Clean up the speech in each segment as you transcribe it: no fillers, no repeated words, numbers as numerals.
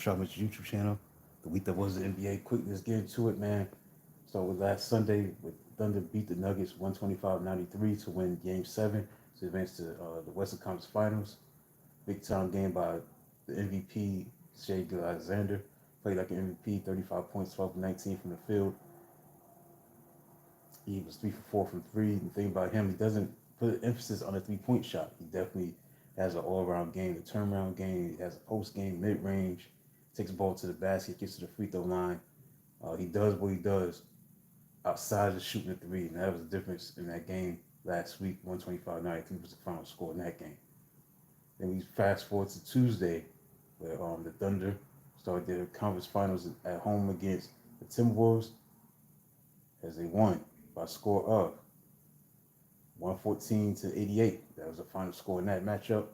Shot Mitchell YouTube channel. The week that was the NBA. Quick, let's get into it, man. So with last Sunday, with Thunder beat the Nuggets 125-93 to win Game 7 to advance to the Western Conference Finals. Big time game by the MVP, Shai Alexander. Played like an MVP, 35 points, 12 of 19 from the field. He was 3 for 4 from three. The thing about him, he doesn't put emphasis on a three-point shot. He definitely has an all-around game, a turnaround game. He has a post game, mid-range, takes the ball to the basket, gets to the free throw line. He does what he does outside of shooting a three, and that was the difference in that game last week. 125-93 was the final score in that game. Then we fast forward to Tuesday, where the Thunder started their conference finals at home against the Timberwolves, as they won by a score of 114-88. That was the final score in that matchup.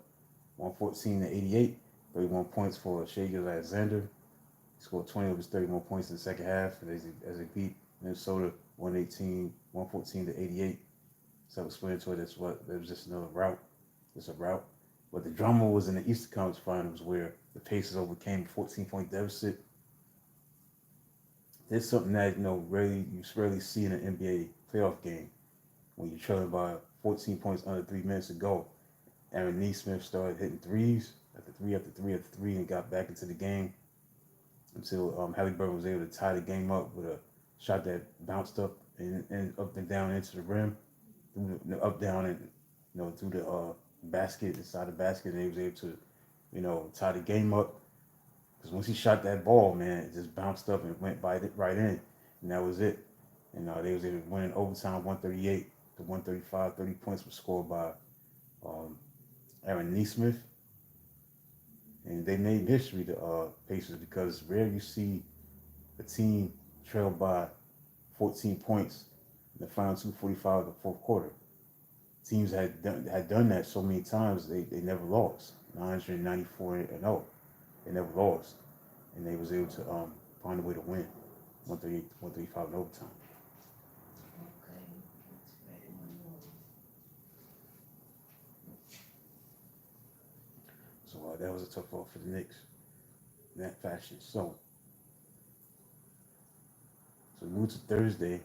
114-88. 31 points for Shai Alexander. He scored 20 of his 31 points in the second half, and as they beat Minnesota 114-88. Self-explanatory. That's what there was just another route. Just a route. But the drama was in the Eastern Conference Finals, where the Pacers overcame a 14-point deficit. There's something that you rarely see in an NBA playoff game when you're trailing by 14 points under 3 minutes to go. Aaron Nesmith started hitting threes after three, and got back into the game until Halliburton was able to tie the game up with a shot that bounced up and up and down into the rim, up down and through the basket, inside the basket, and he was able to tie the game up. Because once he shot that ball, man, it just bounced up and went right in, and that was it. And they was able to win in overtime, 138-135. 30 points were scored by Aaron Nesmith. And they made history, the Pacers, because rare you see a team trail by 14 points in the final 2:45 of the fourth quarter. Teams had done that so many times, they never lost. 994-0. They never lost. And they was able to find a way to win 138-135 in overtime. So that was a tough loss for the Knicks in that fashion. So we moved to Thursday.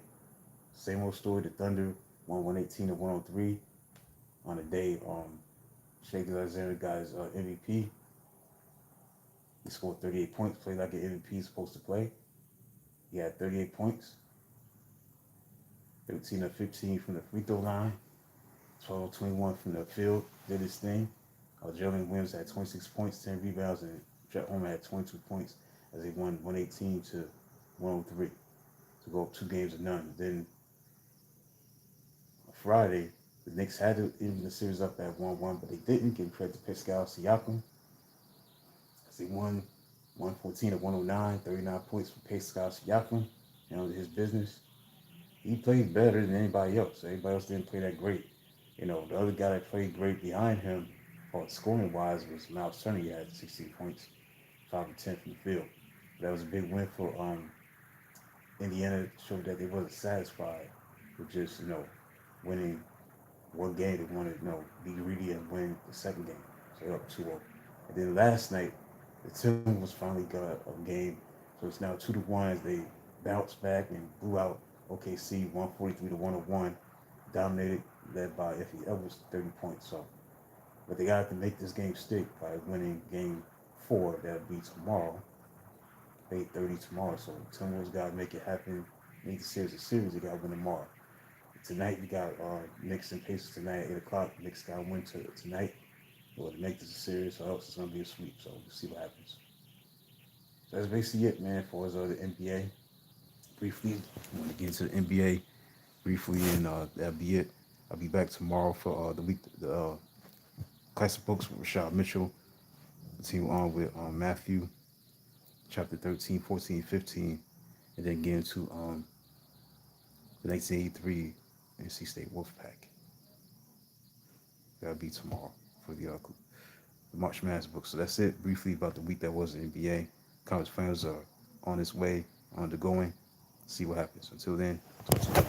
Same old story. The Thunder won 118-103 on the day Shai Alexander got his MVP. He scored 38 points, played like an MVP is supposed to play. He had 38 points, 13 of 15 from the free throw line, 12 of 21 from the field, did his thing. Jalen Williams had 26 points, 10 rebounds, and Chet Holmgren had 22 points as they won 118-103 to go up 2 games to none. Then on Friday, the Knicks had to even the series up at 1-1, but they didn't. Give credit to Pascal Siakam as they won 114-109, 39 points for Pascal Siakam. His business. He played better than anybody else. Everybody else didn't play that great. The other guy that played great behind him, scoring-wise, was Miles Turner. He had 16 points, 5 of 10 from the field. That was a big win for Indiana. Showed that they wasn't satisfied with just, winning one game. They wanted, be greedy and win the second game. So they're up 2-0. And then last night, the Timberwolves finally got a game. So it's now 2-1 as they bounced back and blew out OKC 143-101. Dominated, led by Effie Edwards, 30 points. But they got to make this game stick by winning game 4. That'll be tomorrow, 8:30 tomorrow. So Timberwolves got to make it happen. Make the series a series. They got to win tomorrow. Tonight we got Knicks and Pacers tonight at 8 o'clock. Knicks got to win tonight to make this a series, or else it's going to be a sweep. So we'll see what happens. So that's basically it, man, for us, the NBA. Briefly, I want to get into the NBA briefly, and that'll be it. I'll be back tomorrow for the classic books with Rashad Mitchell. Continue on with Matthew, chapter 13, 14, 15, and then get into the 1983 NC State Wolfpack. That'll be tomorrow for the March Madness book. So that's it briefly about the week that was in the NBA. College fans are on its way, undergoing. See what happens. Until then, talk to you.